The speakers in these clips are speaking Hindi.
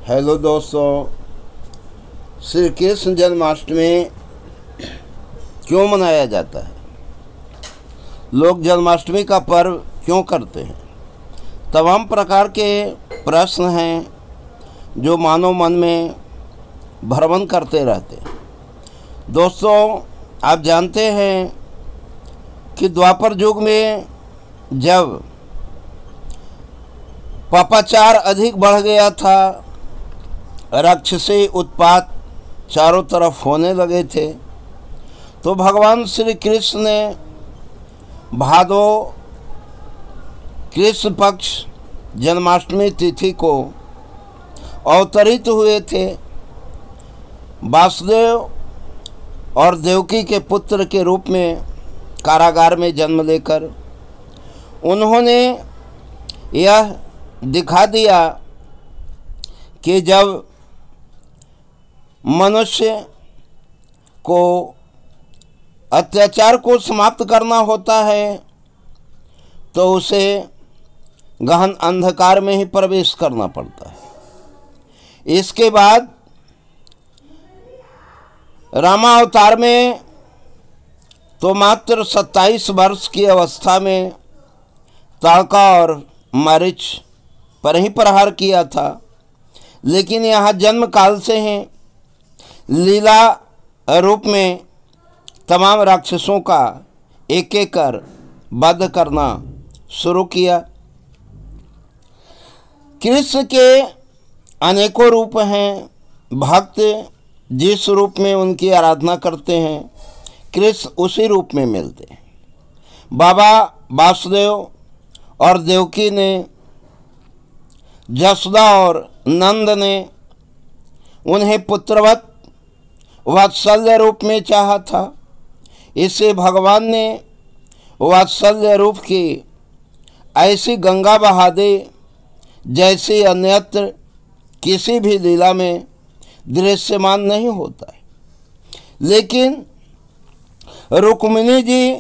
हेलो दोस्तों, श्री कृष्ण जन्माष्टमी क्यों मनाया जाता है? लोग जन्माष्टमी का पर्व क्यों करते हैं? तमाम प्रकार के प्रश्न हैं जो मानव मन में भ्रमण करते रहते हैं। दोस्तों, आप जानते हैं कि द्वापर युग में जब पापाचार अधिक बढ़ गया था, राक्षसी उत्पात चारों तरफ होने लगे थे, तो भगवान श्री कृष्ण ने भादो कृष्ण पक्ष जन्माष्टमी तिथि को अवतरित हुए थे। वासुदेव और देवकी के पुत्र के रूप में कारागार में जन्म लेकर उन्होंने यह दिखा दिया कि जब मनुष्य को अत्याचार को समाप्त करना होता है तो उसे गहन अंधकार में ही प्रवेश करना पड़ता है। इसके बाद रामावतार में तो मात्र 27 वर्ष की अवस्था में ताड़का और मारीच पर ही प्रहार किया था, लेकिन यहाँ जन्म काल से ही लीला रूप में तमाम राक्षसों का एक एक कर वध करना शुरू किया। कृष्ण के अनेकों रूप हैं। भक्त जिस रूप में उनकी आराधना करते हैं, कृष्ण उसी रूप में मिलते हैं। बाबा वासुदेव और देवकी ने, जसोदा और नंद ने उन्हें पुत्रवत वात्सल्य रूप में चाहा था। इससे भगवान ने वात्सल्य रूप की ऐसी गंगा बहा दी जैसी अन्यत्र किसी भी लीला में दृश्यमान नहीं होता है। लेकिन रुक्मिणी जी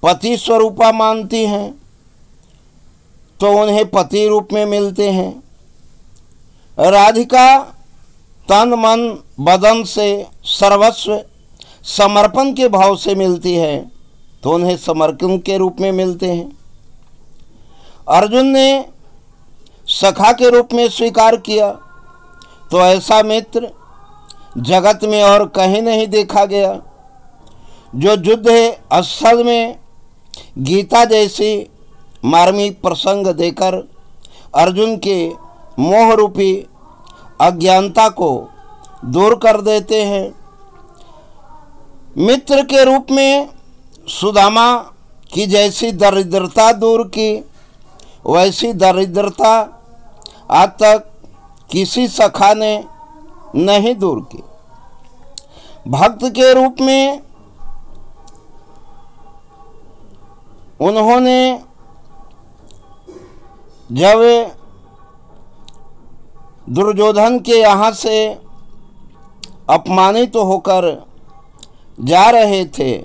पति स्वरूपा मानती हैं तो उन्हें पति रूप में मिलते हैं। राधिका तन मन बदन से सर्वस्व समर्पण के भाव से मिलती है तो उन्हें समर्पण के रूप में मिलते हैं। अर्जुन ने सखा के रूप में स्वीकार किया तो ऐसा मित्र जगत में और कहीं नहीं देखा गया, जो युद्ध स्थल में गीता जैसी मार्मिक प्रसंग देकर अर्जुन के मोह रूपी अज्ञानता को दूर कर देते हैं। मित्र के रूप में सुदामा की जैसी दरिद्रता दूर की, वैसी दरिद्रता आज तक किसी सखा ने नहीं दूर की। भक्त के रूप में उन्होंने जब दुर्योधन के यहाँ से अपमानित होकर जा रहे थे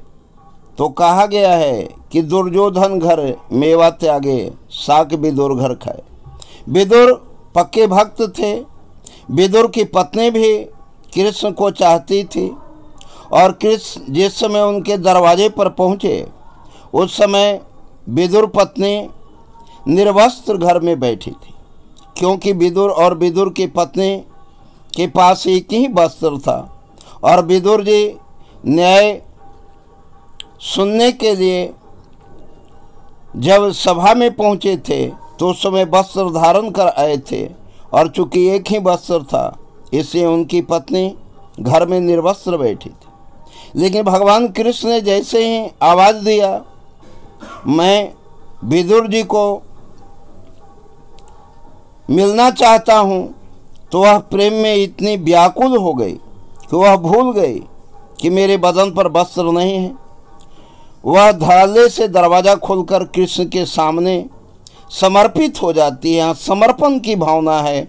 तो कहा गया है कि दुर्योधन घर मेवा त्यागे साक विदुर घर खाए। विदुर पक्के भक्त थे। विदुर की पत्नी भी कृष्ण को चाहती थी और कृष्ण जिस समय उनके दरवाजे पर पहुँचे उस समय विदुर पत्नी निर्वस्त्र घर में बैठी थी, क्योंकि विदुर और विदुर की पत्नी के पास एक ही वस्त्र था और विदुर जी न्याय सुनने के लिए जब सभा में पहुंचे थे तो उस समय वस्त्र धारण कर आए थे और चूंकि एक ही वस्त्र था इसलिए उनकी पत्नी घर में निर्वस्त्र बैठी थी। लेकिन भगवान कृष्ण ने जैसे ही आवाज़ दिया मैं विदुर जी को मिलना चाहता हूँ, तो वह प्रेम में इतनी व्याकुल हो गई कि वह भूल गई कि मेरे बदन पर वस्त्र नहीं है। वह धड़ल्ले से दरवाज़ा खोलकर कृष्ण के सामने समर्पित हो जाती है। यहाँ समर्पण की भावना है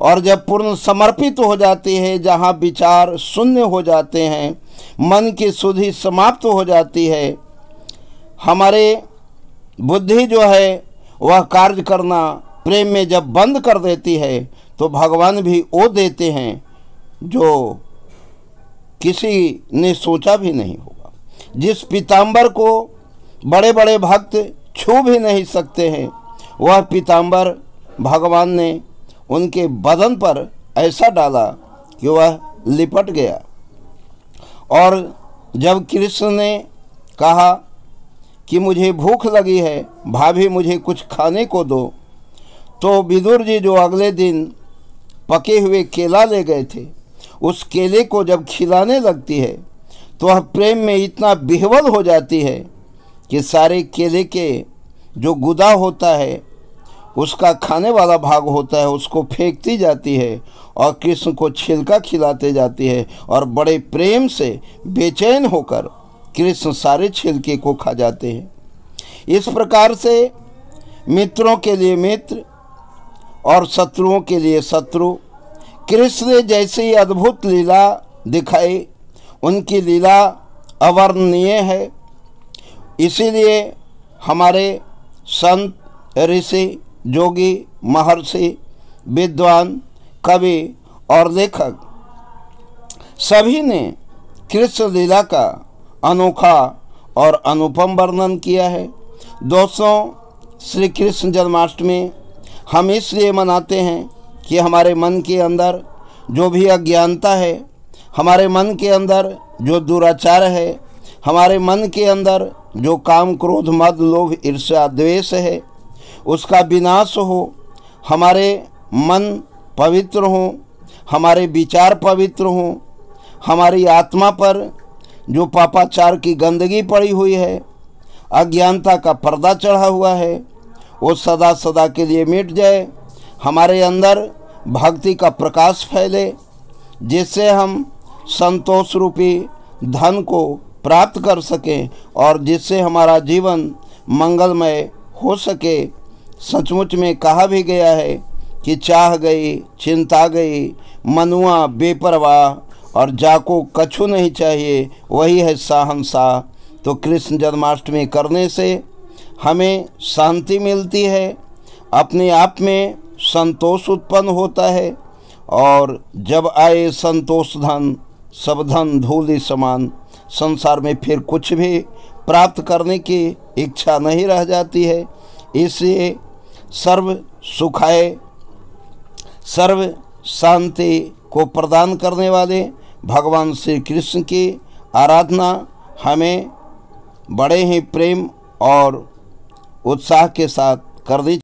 और जब पूर्ण समर्पित हो जाती है, जहाँ विचार शून्य हो जाते हैं, मन की शुद्धि समाप्त हो जाती है, हमारे बुद्धि जो है वह कार्य करना प्रेम में जब बंद कर देती है तो भगवान भी वो देते हैं जो किसी ने सोचा भी नहीं होगा। जिस पीताम्बर को बड़े बड़े भक्त छू भी नहीं सकते हैं, वह पीताम्बर भगवान ने उनके बदन पर ऐसा डाला कि वह लिपट गया। और जब कृष्ण ने कहा कि मुझे भूख लगी है, भाभी मुझे कुछ खाने को दो, तो विदुर जी जो अगले दिन पके हुए केला ले गए थे, उस केले को जब खिलाने लगती है तो वह प्रेम में इतना विह्वल हो जाती है कि सारे केले के जो गुदा होता है, उसका खाने वाला भाग होता है, उसको फेंकती जाती है और कृष्ण को छिलका खिलाते जाती है। और बड़े प्रेम से बेचैन होकर कृष्ण सारे छिलके को खा जाते हैं। इस प्रकार से मित्रों के लिए मित्र और शत्रुओं के लिए शत्रु, कृष्ण ने जैसे ही अद्भुत लीला दिखाई, उनकी लीला अवर्णनीय है। इसीलिए हमारे संत, ऋषि, जोगी, महर्षि, विद्वान, कवि और लेखक सभी ने कृष्ण लीला का अनोखा और अनुपम वर्णन किया है। दोस्तों, श्री कृष्ण जन्माष्टमी हम इसलिए मनाते हैं कि हमारे मन के अंदर जो भी अज्ञानता है, हमारे मन के अंदर जो दुराचार है, हमारे मन के अंदर जो काम, क्रोध, मद, लोभ, ईर्ष्या, द्वेष है, उसका विनाश हो, हमारे मन पवित्र हों, हमारे विचार पवित्र हों, हमारी आत्मा पर जो पापाचार की गंदगी पड़ी हुई है, अज्ञानता का पर्दा चढ़ा हुआ है, वो सदा सदा के लिए मिट जाए। हमारे अंदर भक्ति का प्रकाश फैले, जिससे हम संतोष रूपी धन को प्राप्त कर सकें और जिससे हमारा जीवन मंगलमय हो सके। सचमुच में कहा भी गया है कि चाह गई, चिंता गई, मनुआ बेपरवाह और जाको कछु नहीं चाहिए, वही है शहंशाह। तो कृष्ण जन्माष्टमी करने से हमें शांति मिलती है, अपने आप में संतोष उत्पन्न होता है, और जब आए संतोष धन, सब धन धूलि समान। संसार में फिर कुछ भी प्राप्त करने की इच्छा नहीं रह जाती है। इसलिए सर्व सुखाय, सर्व शांति को प्रदान करने वाले भगवान श्री कृष्ण की आराधना हमें बड़े ही प्रेम और उत्साह के साथ करनी